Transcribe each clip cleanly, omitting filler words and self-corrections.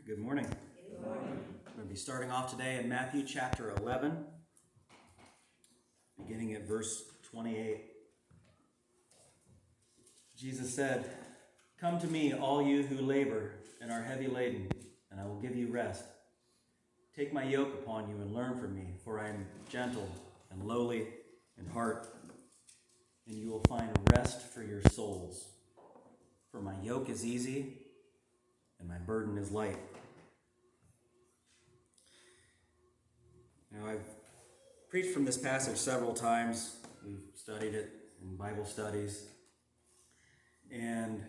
Good morning. Good morning. We're going to be starting off today in Matthew chapter 11, beginning at verse 28. Jesus said, "Come to me, all you who labor and are heavy laden, and I will give you rest. Take my yoke upon you and learn from me, for I am gentle and lowly in heart, and you will find rest for your souls. For my yoke is easy and my burden is light." Now, I've preached from this passage several times. We've studied it in Bible studies. And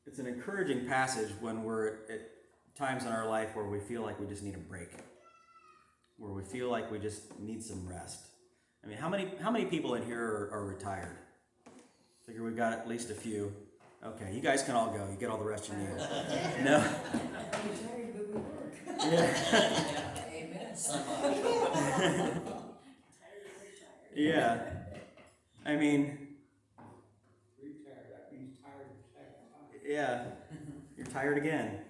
it's an encouraging passage when we're at times in our life where we feel like we just need a break, where we feel like we just need some rest. I mean, how many people in here are retired? Figure we've got at least a few. Okay, you guys can all go. You get all the rest you need. No. Yeah. Amen. Yeah. I mean, Retired, that means tired the second time. yeah. You're tired again.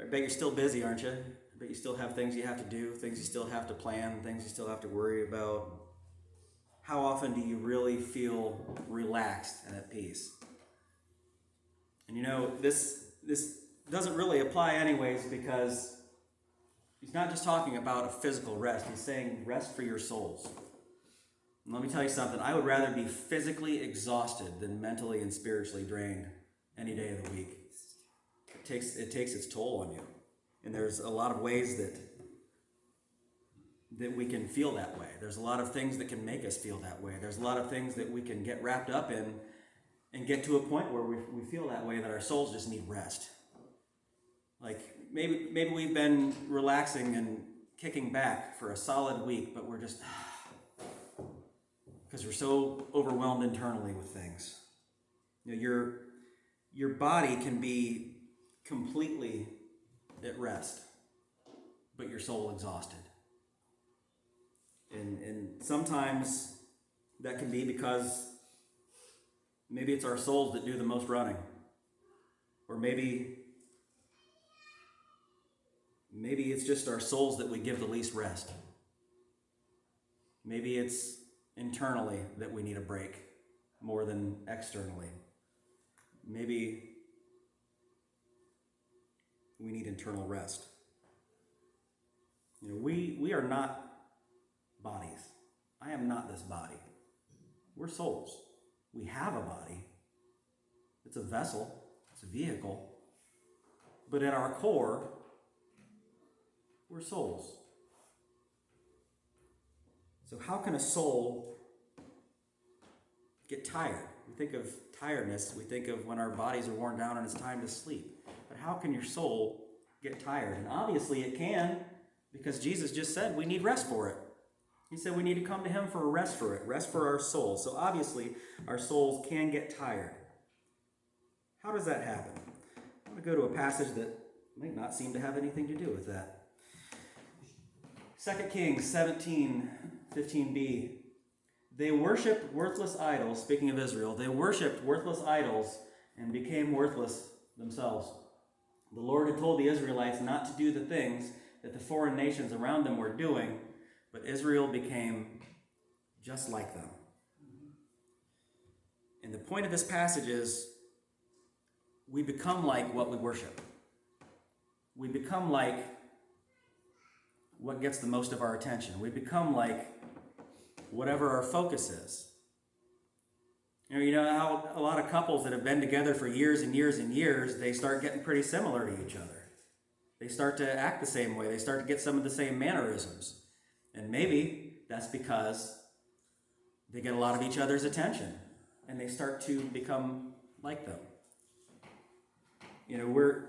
I bet you're still busy, aren't you? I bet you still have things you have to do, things you still have to plan, things you still have to worry about. How often do you really feel relaxed and at peace? And you know, this doesn't really apply anyways, because he's not just talking about a physical rest. He's saying rest for your souls. And let me tell you something. I would rather be physically exhausted than mentally and spiritually drained any day of the week. It takes its toll on you. And there's a lot of ways that we can feel that way. There's a lot of things that can make us feel that way. There's a lot of things that we can get wrapped up in and get to a point where we feel that way, that our souls just need rest. Like maybe we've been relaxing and kicking back for a solid week, but we're just because we're so overwhelmed internally with things. You know, your body can be completely at rest, but your soul exhausted. And sometimes that can be because maybe it's our souls that do the most running, or maybe it's just our souls that we give the least rest. Maybe it's internally that we need a break more than externally. Maybe we need internal rest. You know, we are not bodies. I am not this body. We're souls. We have a body. It's a vessel. It's a vehicle. But at our core, we're souls. So how can a soul get tired? We think of tiredness, we think of when our bodies are worn down and it's time to sleep. But how can your soul get tired? And obviously it can, because Jesus just said we need rest for it. He said we need to come to him for a rest for it, rest for our souls. So obviously our souls can get tired. How does that happen? I'm going to go to a passage that might not seem to have anything to do with that. 2 Kings 17:15b. They worshipped worthless idols, speaking of Israel, they worshipped worthless idols and became worthless themselves. The Lord had told the Israelites not to do the things that the foreign nations around them were doing, but Israel became just like them. And the point of this passage is we become like what we worship. We become like what gets the most of our attention. We become like whatever our focus is. You know how a lot of couples that have been together for years and years and years, they start getting pretty similar to each other. They start to act the same way. They start to get some of the same mannerisms. And maybe that's because they get a lot of each other's attention and they start to become like them. You know, we're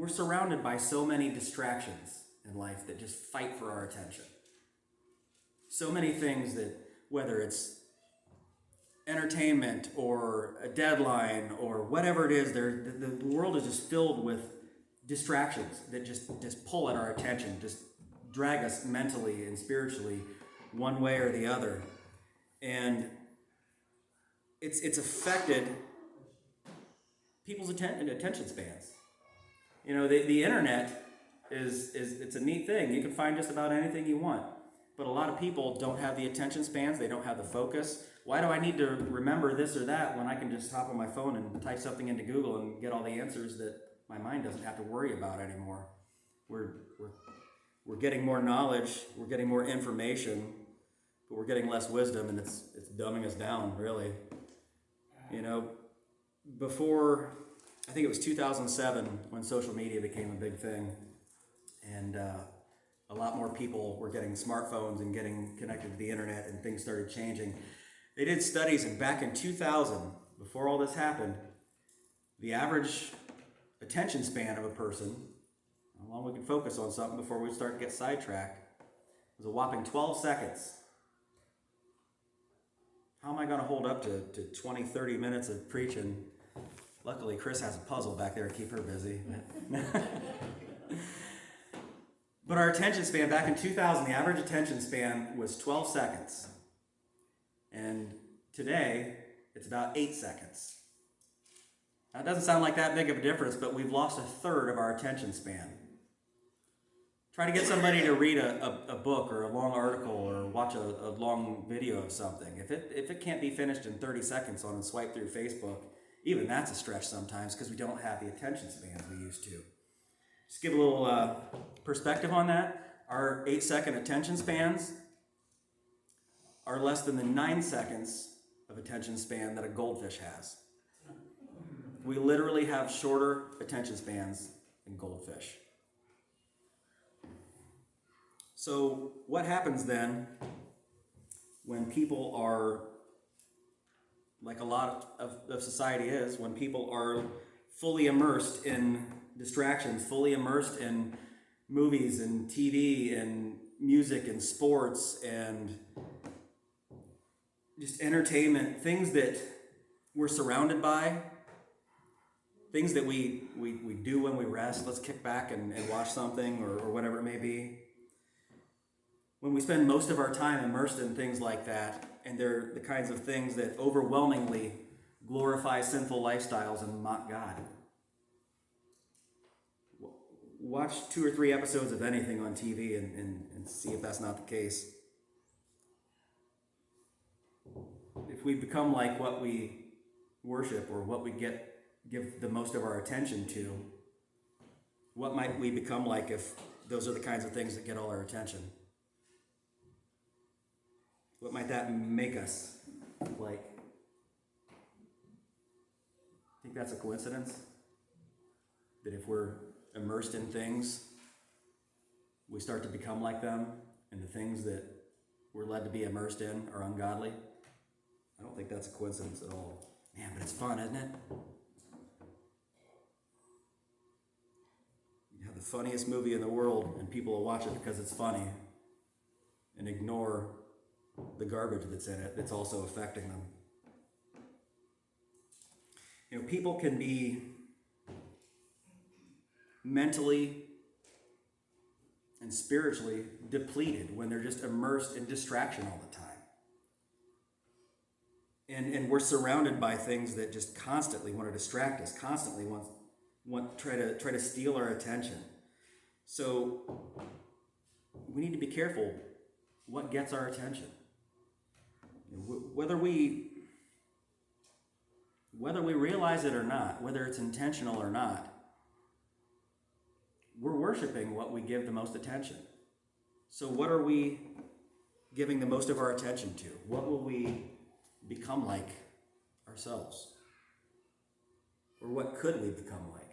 surrounded by so many distractions in life that just fight for our attention. So many things that, whether it's entertainment or a deadline or whatever it is, the world is just filled with distractions that just pull at our attention, just drag us mentally and spiritually one way or the other. And it's affected people's attention spans. You know, the internet is it's a neat thing. You can find just about anything you want. But a lot of people don't have the attention spans. They don't have the focus. Why do I need to remember this or that when I can just hop on my phone and type something into Google and get all the answers that my mind doesn't have to worry about anymore? We're getting more knowledge, we're getting more information, but we're getting less wisdom, and it's dumbing us down, really. You know, before, I think it was 2007 when social media became a big thing, and a lot more people were getting smartphones and getting connected to the internet, and things started changing. They did studies, and back in 2000, before all this happened, the average attention span of a person, how long we could focus on something before we start to get sidetracked, was a whopping 12 seconds. How am I going to hold up to 20, 30 minutes of preaching? Luckily, Chris has a puzzle back there to keep her busy. But our attention span, back in 2000, the average attention span was 12 seconds. And today, it's about 8 seconds. Now, it doesn't sound like that big of a difference, but we've lost a third of our attention span. Try to get somebody to read a book or a long article or watch a long video of something. If it can't be finished in 30 seconds on a swipe through Facebook, even that's a stretch sometimes because we don't have the attention spans we used to. Just give a little perspective on that. Our 8-second attention spans are less than the 9 seconds of attention span that a goldfish has. We literally have shorter attention spans than goldfish. So what happens then when people are, like a lot of society is, when people are fully immersed in distractions, fully immersed in movies and TV and music and sports and just entertainment, things that we're surrounded by, things that we do when we rest. Let's kick back and watch something or whatever it may be. When we spend most of our time immersed in things like that, and they're the kinds of things that overwhelmingly glorify sinful lifestyles and mock God. Watch 2 or 3 episodes of anything on TV and see if that's not the case. If we become like what we worship or what we give the most of our attention to, what might we become like if those are the kinds of things that get all our attention? What might that make us like? Think that's a coincidence? That if we're immersed in things, we start to become like them, and the things that we're led to be immersed in are ungodly? I don't think that's a coincidence at all. Man, but it's fun, isn't it? You have the funniest movie in the world, and people will watch it because it's funny, and ignore the garbage that's in it that's also affecting them. You know, people can be mentally and spiritually depleted when they're just immersed in distraction all the time. And we're surrounded by things that just constantly want to distract us, constantly try to steal our attention. So we need to be careful what gets our attention. Whether we realize it or not, whether it's intentional or not, we're worshiping what we give the most attention. So what are we giving the most of our attention to? What will we become like ourselves? Or what could we become like?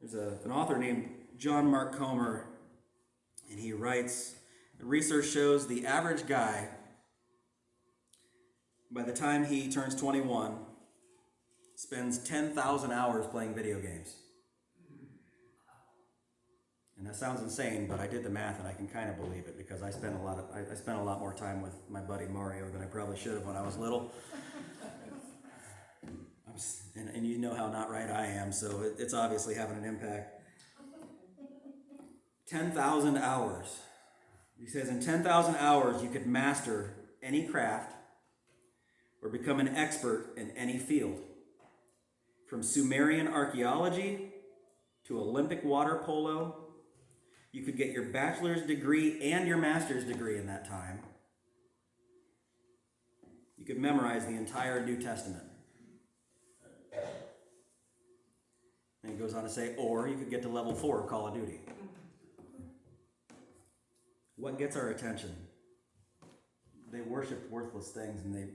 There's an author named John Mark Comer, and he writes, research shows the average guy, by the time he turns 21, spends 10,000 hours playing video games. And that sounds insane, but I did the math and I can kind of believe it because I spent a lot more time with my buddy Mario than I probably should have when I was little. And you know how not right I am, so it's obviously having an impact. 10,000 hours. He says in 10,000 hours you could master any craft or become an expert in any field. From Sumerian archaeology to Olympic water polo, you could get your bachelor's degree and your master's degree in that time. You could memorize the entire New Testament. And it goes on to say, or you could get to level 4 of Call of Duty. What gets our attention? They worshiped worthless things and they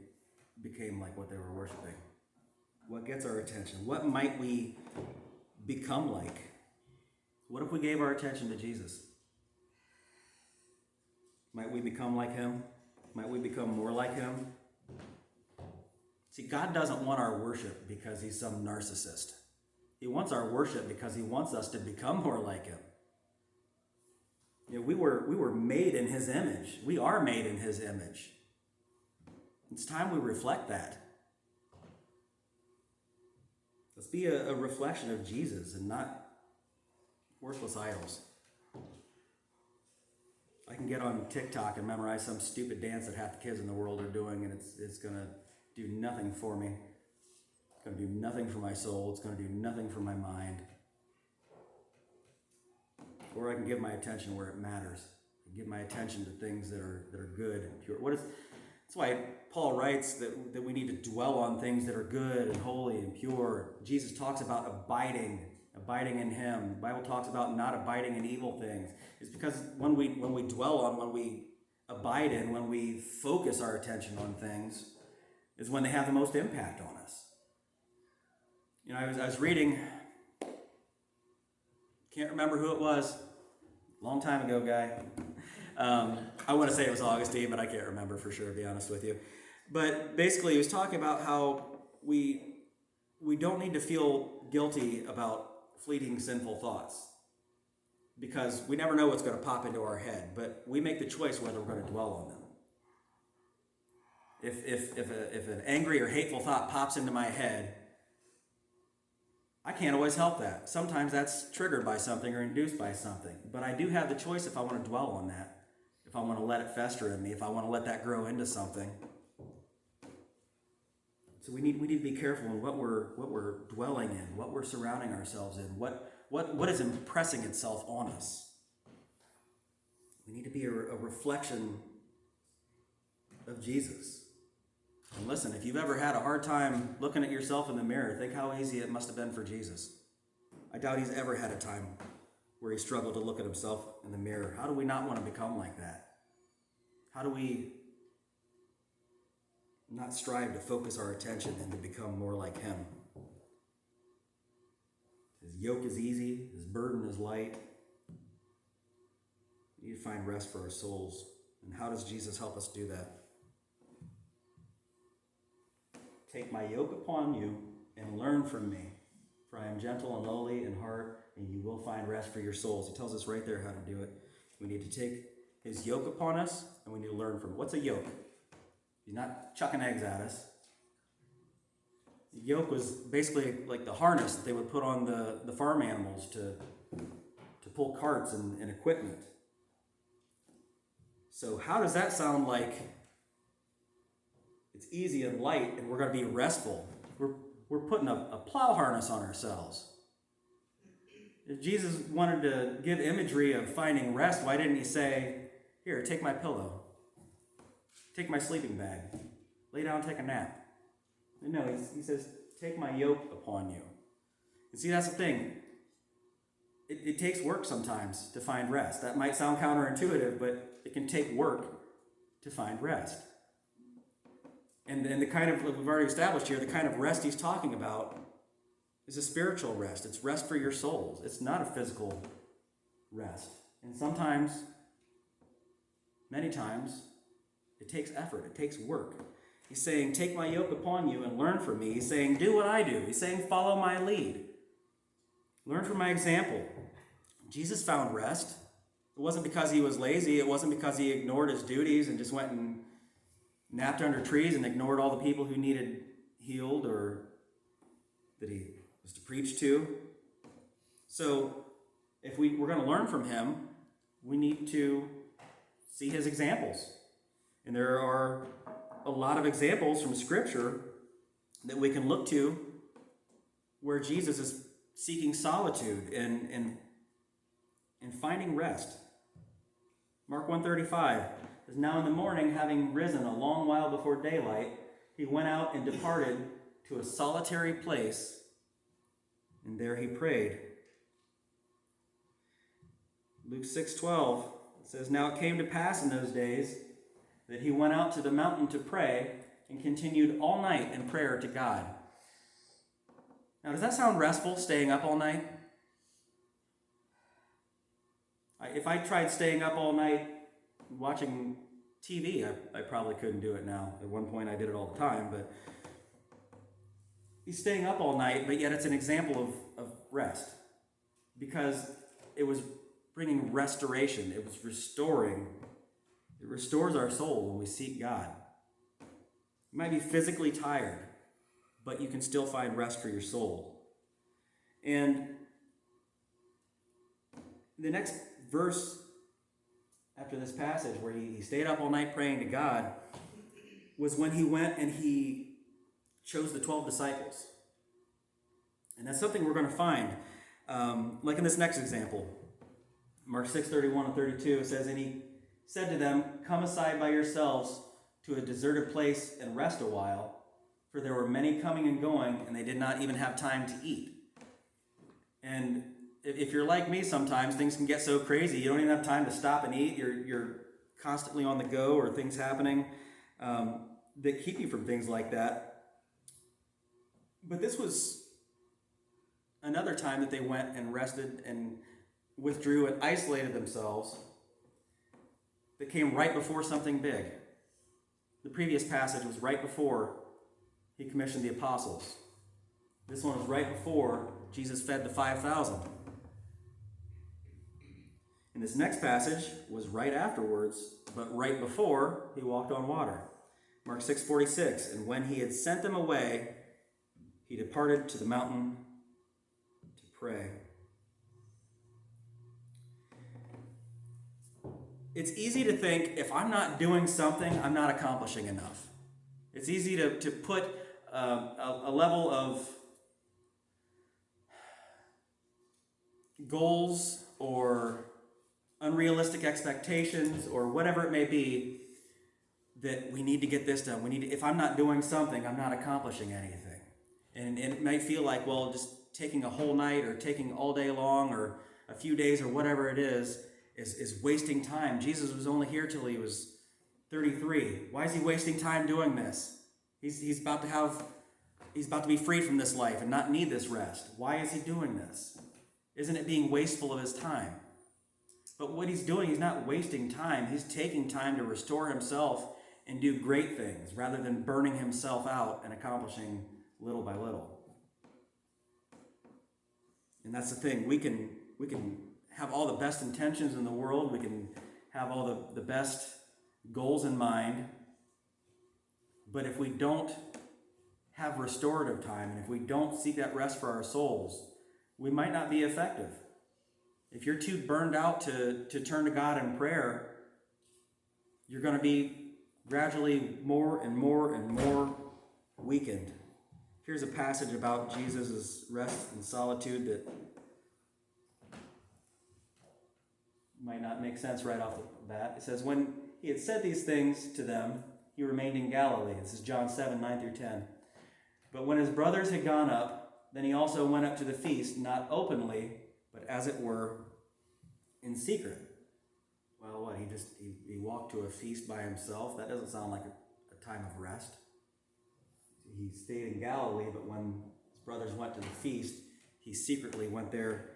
became like what they were worshiping. What gets our attention? What might we become like? What if we gave our attention to Jesus? Might we become like him? Might we become more like him? See, God doesn't want our worship because he's some narcissist. He wants our worship because he wants us to become more like him. You know, we were made in his image. We are made in his image. It's time we reflect that. Let's be a reflection of Jesus and not worthless idols. I can get on TikTok and memorize some stupid dance that half the kids in the world are doing, and it's going to do nothing for me. It's going to do nothing for my soul. It's going to do nothing for my mind. Or I can give my attention where it matters. I can give my attention to things that are good and pure. That's why Paul writes that we need to dwell on things that are good and holy and pure. Jesus talks about abiding in him. The Bible talks about not abiding in evil things. It's because when we dwell on, when we abide in, when we focus our attention on things, is when they have the most impact on us. You know, I was reading, can't remember who it was, long time ago guy. I want to say it was Augustine, but I can't remember for sure, to be honest with you. But basically he was talking about how we don't need to feel guilty about fleeting sinful thoughts, because we never know what's going to pop into our head, but we make the choice whether we're going to dwell on them. If an angry or hateful thought pops into my head, I can't always help that. Sometimes that's triggered by something or induced by something, but I do have the choice if I want to dwell on that, if I want to let it fester in me, if I want to let that grow into something. So we need to be careful in what we're dwelling in, what we're surrounding ourselves in, what is impressing itself on us. We need to be a reflection of Jesus. And listen, if you've ever had a hard time looking at yourself in the mirror, think how easy it must have been for Jesus. I doubt he's ever had a time where he struggled to look at himself in the mirror. How do we not want to become like that? How do we not strive to focus our attention and to become more like him? His yoke is easy, his burden is light. We need to find rest for our souls. And how does Jesus help us do that? Take my yoke upon you and learn from me, for I am gentle and lowly in heart, and you will find rest for your souls. He tells us right there how to do it. We need to take his yoke upon us, and we need to learn from it. What's a yoke? He's not chucking eggs at us. The yoke was basically like the harness that they would put on the farm animals to pull carts and equipment. So how does that sound like it's easy and light and we're going to be restful? We're putting a plow harness on ourselves. If Jesus wanted to give imagery of finding rest, why didn't he say, here, take my pillow, take my sleeping bag, lay down and take a nap? No, he says, take my yoke upon you. And see, that's the thing. It takes work sometimes to find rest. That might sound counterintuitive, but it can take work to find rest. And the kind of, we've already established here, the kind of rest he's talking about is a spiritual rest. It's rest for your souls. It's not a physical rest. And sometimes, many times, it takes effort. It takes work. He's saying, take my yoke upon you and learn from me. He's saying, do what I do. He's saying, follow my lead. Learn from my example. Jesus found rest. It wasn't because he was lazy. It wasn't because he ignored his duties and just went and napped under trees and ignored all the people who needed healed or that he was to preach to. So if we're going to learn from him, we need to see his examples. And there are a lot of examples from Scripture that we can look to where Jesus is seeking solitude and finding rest. Mark 1:35 says, "Now in the morning, having risen a long while before daylight, he went out and departed to a solitary place, and there he prayed." Luke 6:12 says, "Now it came to pass in those days that he went out to the mountain to pray and continued all night in prayer to God." Now, does that sound restful, staying up all night? If I tried staying up all night watching TV, I probably couldn't do it now. At one point, I did it all the time, but he's staying up all night, but yet it's an example of rest because it was bringing restoration. It was restoring. It restores our soul when we seek God. You might be physically tired, but you can still find rest for your soul. And the next verse after this passage where he stayed up all night praying to God was when he went and he chose the 12 disciples. And that's something we're going to find. Like in this next example, Mark 6:31 and 32, it says, "And he said to them, 'Come aside by yourselves to a deserted place and rest a while, for there were many coming and going, and they did not even have time to eat.'" And if you're like me sometimes, things can get so crazy, you don't even have time to stop and eat. You're constantly on the go, or things happening that keep you from things like that. But this was another time that they went and rested and withdrew and isolated themselves that came right before something big. The previous passage was right before he commissioned the apostles. This one was right before Jesus fed the 5,000. And this next passage was right afterwards, but right before he walked on water. Mark 6:46, "And when he had sent them away, he departed to the mountain to pray." It's easy to think, if I'm not doing something, I'm not accomplishing enough. It's easy to put a level of goals or unrealistic expectations or whatever it may be, that we need to get this done. If I'm not doing something, I'm not accomplishing anything. And it may feel like, well, just taking a whole night or taking all day long or a few days or whatever it is wasting time. Jesus was only here till he was 33. Why is he wasting time doing this? He's about to be freed from this life and not need this rest. Why is he doing this? Isn't it being wasteful of his time? But what he's doing, he's not wasting time. He's taking time to restore himself and do great things rather than burning himself out and accomplishing little by little. And that's the thing. We can have all the best intentions in the world. We can have all the best goals in mind. But if we don't have restorative time, and if we don't seek that rest for our souls, we might not be effective. If you're too burned out to turn to God in prayer, you're going to be gradually more and more and more weakened. Here's a passage about Jesus' rest and solitude that might not make sense right off the bat. It says, "When he had said these things to them, he remained in Galilee." This is John 7, 9 through 10. "But when his brothers had gone up, then he also went up to the feast, not openly, but as it were, in secret." Well, what, he walked to a feast by himself? That doesn't sound like a time of rest. He stayed in Galilee, but when his brothers went to the feast, he secretly went there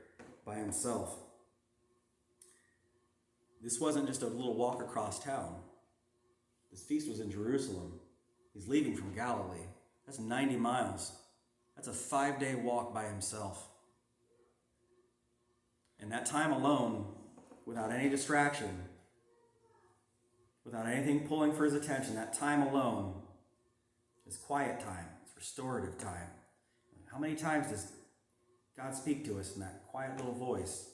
by himself. This wasn't just a little walk across town. This feast was in Jerusalem. He's leaving from Galilee. That's 90 miles. That's a 5-day walk by himself. And that time alone, without any distraction, without anything pulling for his attention, that time alone is quiet time. It's restorative time. How many times does God speak to us in that quiet little voice?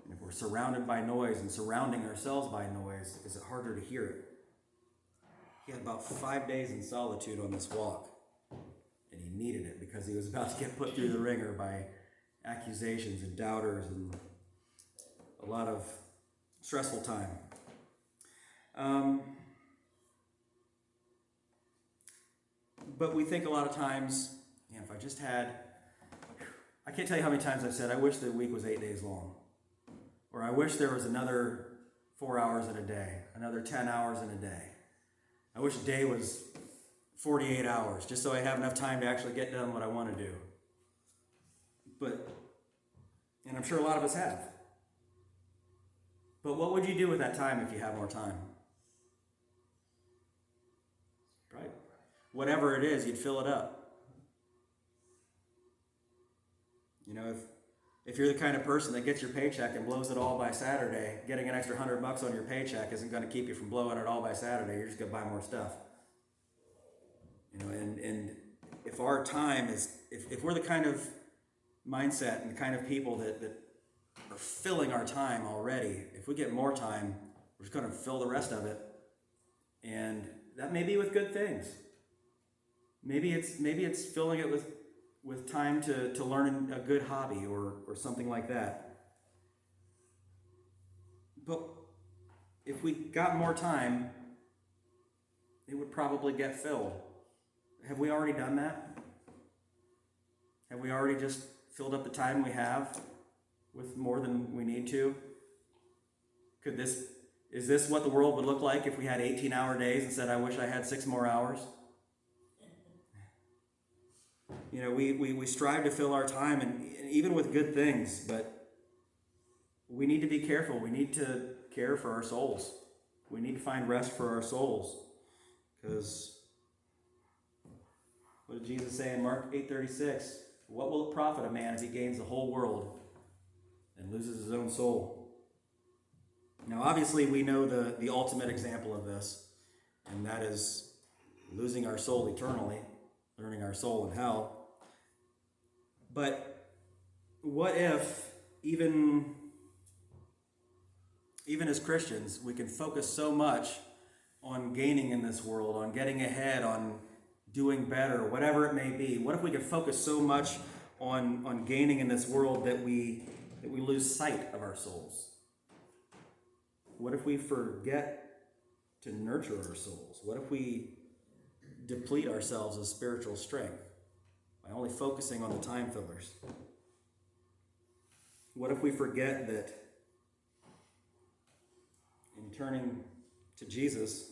And if we're surrounded by noise and surrounding ourselves by noise, is it harder to hear it? he had about 5 days in solitude on this walk. And he needed it because he was about to get put through the ringer by accusations and doubters and a lot of stressful time. But we think a lot of times, if I just had, I can't tell you how many times I've said, I wish the week was 8 days long. Or I wish there was another 4 hours in a day, another 10 hours in a day. I wish a day was 48 hours, just so I have enough time to actually get done what I want to do. And I'm sure a lot of us have. But what would you do with that time if you had more time? Right? Whatever it is, you'd fill it up. If you're the kind of person that gets your paycheck and blows it all by Saturday, getting an extra $100 on your paycheck isn't going to keep you from blowing it all by Saturday. You're just going to buy more stuff. And if our time is, if we're the kind of mindset and the kind of people that are filling our time already, if we get more time, we're just going to fill the rest of it. And that may be with good things. Maybe it's filling it with time to learn a good hobby or something like that. But if we got more time, it would probably get filled. Have we already done that? Have we already just filled up the time we have with more than we need to? Is this what the world would look like if we had 18-hour days and said, I wish I had 6 more hours? We strive to fill our time, and even with good things, but we need to be careful. We need to care for our souls. We need to find rest for our souls. Because what did Jesus say in Mark 8:36? What will it profit a man if he gains the whole world and loses his own soul? Now, obviously, we know the ultimate example of this, and that is losing our soul eternally, learning our soul in hell. But what if, even as Christians, we can focus so much on gaining in this world, on getting ahead, on doing better, whatever it may be? What if we could focus so much on gaining in this world that we lose sight of our souls? What if we forget to nurture our souls? What if we deplete ourselves of spiritual strength by only focusing on the time fillers? What if we forget that in turning to Jesus,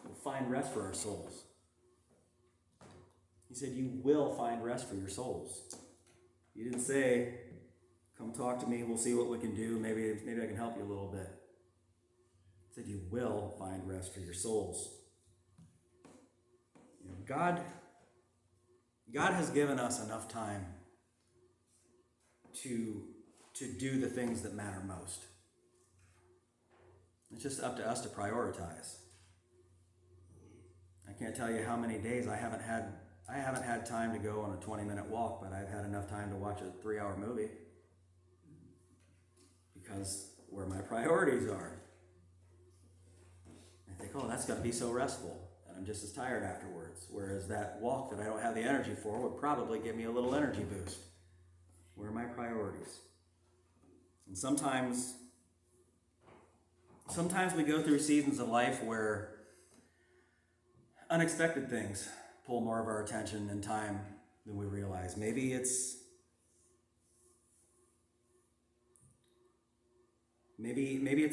we'll find rest for our souls? He said, you will find rest for your souls. He didn't say, come talk to me, we'll see what we can do, maybe I can help you a little bit. He said, you will find rest for your souls. God has given us enough time to do the things that matter most. It's just up to us to prioritize. I can't tell you how many days I haven't had time to go on a 20-minute walk, but I've had enough time to watch a 3-hour movie because where my priorities are. I think, that's got to be so restful, and I'm just as tired afterwards. Whereas that walk that I don't have the energy for would probably give me a little energy boost. Where are my priorities? And sometimes we go through seasons of life where unexpected things pull more of our attention and time than we realize. Maybe it's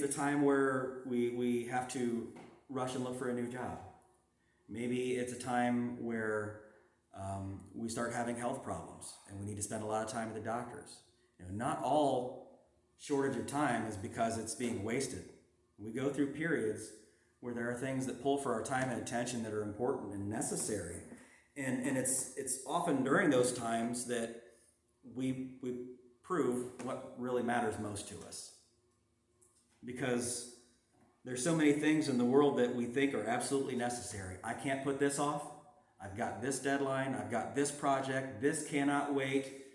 a time where we have to rush and look for a new job. Maybe it's a time where we start having health problems and we need to spend a lot of time at the doctors. Not all shortage of time is because it's being wasted. We go through periods where there are things that pull for our time and attention that are important and necessary. And it's often during those times that we prove what really matters most to us. Because there's so many things in the world that we think are absolutely necessary. I can't put this off. I've got this deadline. I've got this project. This cannot wait.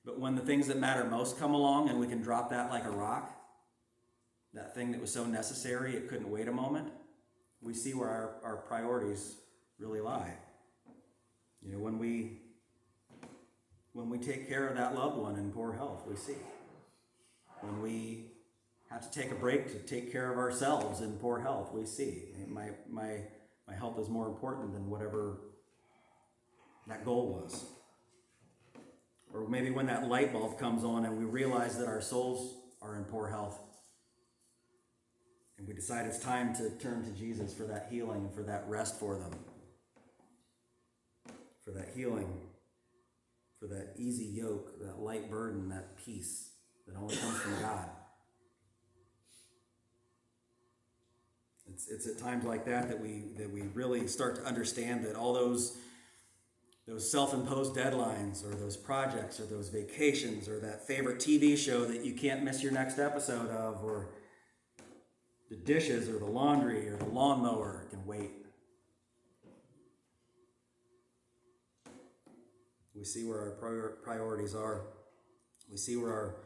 But when the things that matter most come along and we can drop that like a rock, that thing that was so necessary it couldn't wait a moment, we see where our priorities really lie. You know, when we take care of that loved one in poor health, we see. When we have to take a break to take care of ourselves in poor health, we see. My health is more important than whatever that goal was. Or maybe when that light bulb comes on and we realize that our souls are in poor health, and we decide it's time to turn to Jesus for that healing and for that rest for them. For that healing, for that easy yoke, that light burden, that peace that only comes from God. It's at times like that we really start to understand that all those self-imposed deadlines, or those projects, or those vacations, or that favorite TV show that you can't miss your next episode of, or the dishes, or the laundry, or the lawnmower can wait. We see where our priorities are. We see where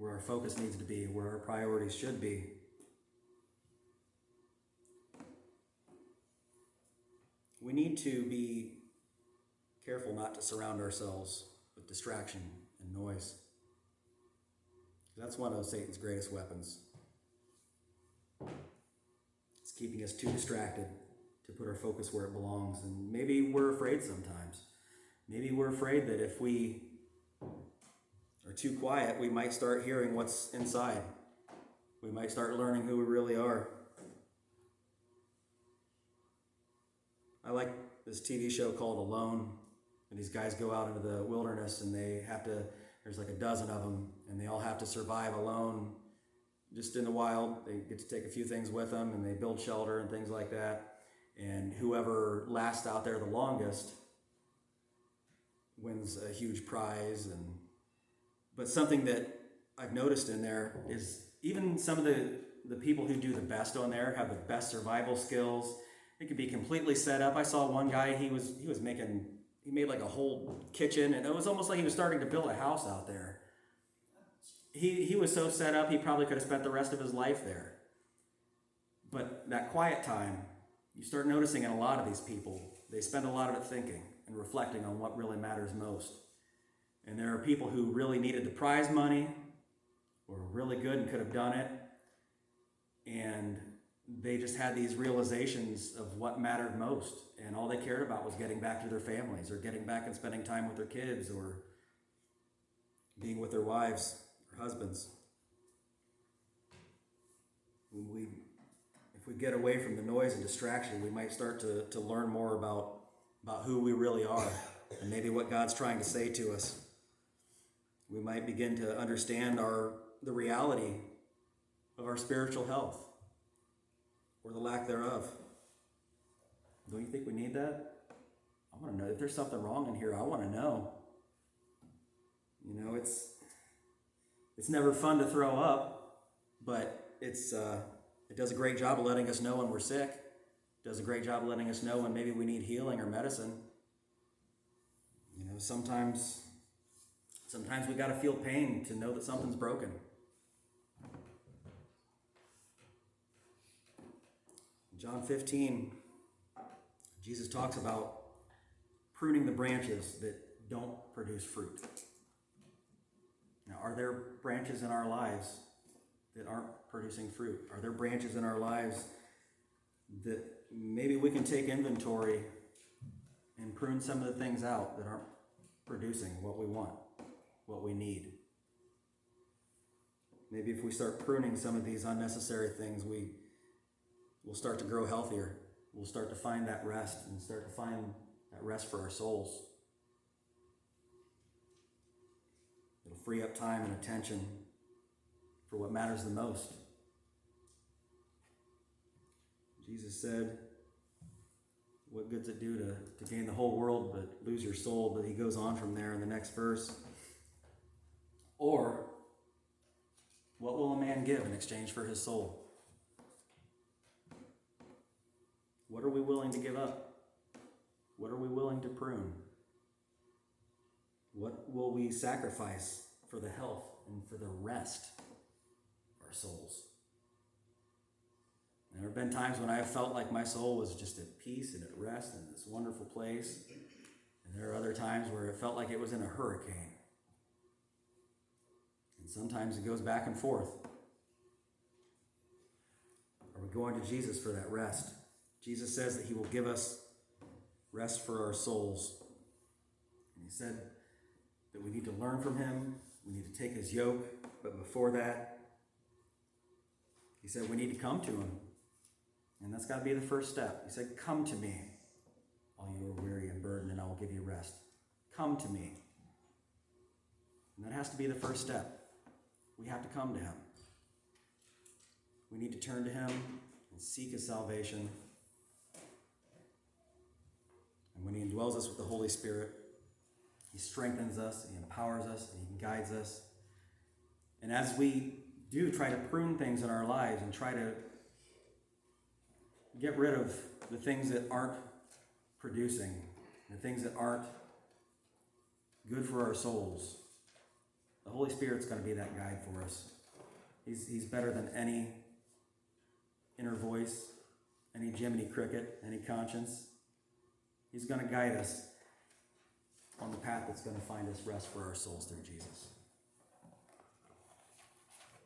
our focus needs to be, where our priorities should be. We need to be careful not to surround ourselves with distraction and noise. That's one of Satan's greatest weapons. It's keeping us too distracted to put our focus where it belongs. And maybe we're afraid sometimes. Maybe we're afraid that if we are too quiet, we might start hearing what's inside. We might start learning who we really are. I like this TV show called Alone, and these guys go out into the wilderness, and there's like a dozen of them, and they all have to survive alone, just in the wild. They get to take a few things with them, and they build shelter and things like that. And whoever lasts out there the longest wins a huge prize. But something that I've noticed in there is even some of the people who do the best on there have the best survival skills. It could be completely set up. I saw one guy, he made like a whole kitchen, and it was almost like he was starting to build a house out there. He was so set up, he probably could have spent the rest of his life there. But that quiet time, you start noticing in a lot of these people, they spend a lot of it thinking and reflecting on what really matters most. And there are people who really needed the prize money, or were really good and could have done it, and they just had these realizations of what mattered most, and all they cared about was getting back to their families, or getting back and spending time with their kids, or being with their wives or husbands. If we get away from the noise and distraction, we might start to learn more about who we really are, and maybe what God's trying to say to us. We might begin to understand the reality of our spiritual health, or the lack thereof. Don't you think we need that? I want to know if there's something wrong in here. I want to know. You know, it's never fun to throw up, but it does a great job of letting us know when we're sick. It does a great job of letting us know when maybe we need healing or medicine. You know, sometimes we got to feel pain to know that something's broken. John 15, Jesus talks about pruning the branches that don't produce fruit. Now, are there branches in our lives that aren't producing fruit? Are there branches in our lives that maybe we can take inventory and prune some of the things out that aren't producing what we want, what we need? Maybe if we start pruning some of these unnecessary things, we'll start to grow healthier. We'll start to find that rest, and start to find that rest for our souls. It'll free up time and attention for what matters the most. Jesus said, what good's it do to gain the whole world but lose your soul? But he goes on from there in the next verse. Or, what will a man give in exchange for his soul? What are we willing to give up? What are we willing to prune? What will we sacrifice for the health and for the rest of our souls? There have been times when I have felt like my soul was just at peace and at rest in this wonderful place. And there are other times where it felt like it was in a hurricane. And sometimes it goes back and forth. Are we going to Jesus for that rest? Jesus says that he will give us rest for our souls. And he said that we need to learn from him. We need to take his yoke. But before that, he said we need to come to him. And that's got to be the first step. He said, come to me, all you are weary and burdened, and I will give you rest. Come to me. And that has to be the first step. We have to come to him. We need to turn to him and seek his salvation. And when he indwells us with the Holy Spirit, he strengthens us, he empowers us, and he guides us. And as we do try to prune things in our lives and try to get rid of the things that aren't producing, the things that aren't good for our souls, the Holy Spirit's going to be that guide for us. He's better than any inner voice, any Jiminy Cricket, any conscience. He's going to guide us on the path that's going to find us rest for our souls through Jesus.